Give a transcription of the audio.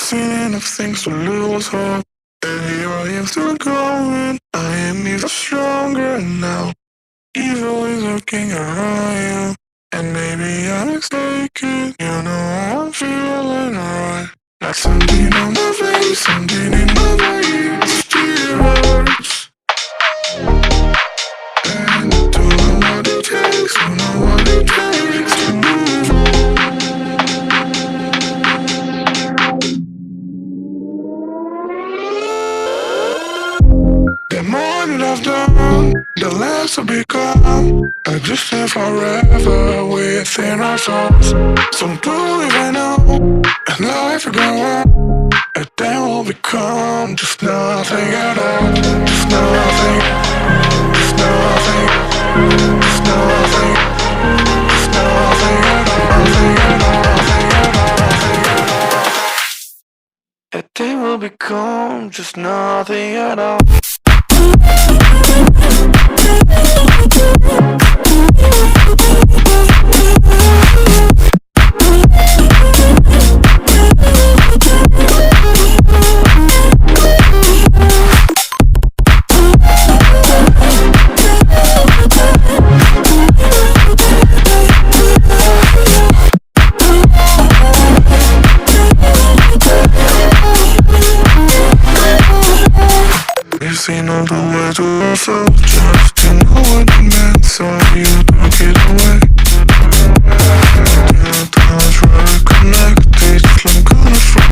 seen enough things to lose hope. And here I am still going. I am even stronger now. Evil is lurking around you, and maybe I'm mistaken. You know I'm feeling alright. Like something on my face, something in my brain. Still hurts. And I don't know what it takes, don't know what it takes to move on. The more that I've done, the less I become. I just live forever within our souls. So do even know, and life will go on. And then we'll become just nothing at all. Just nothing, just nothing, just nothing, just nothing at all. Nothing at all, nothing at all, nothing at all. And then we'll become just nothing at all. You've seen all the way to yourself, just to know what it meant. So you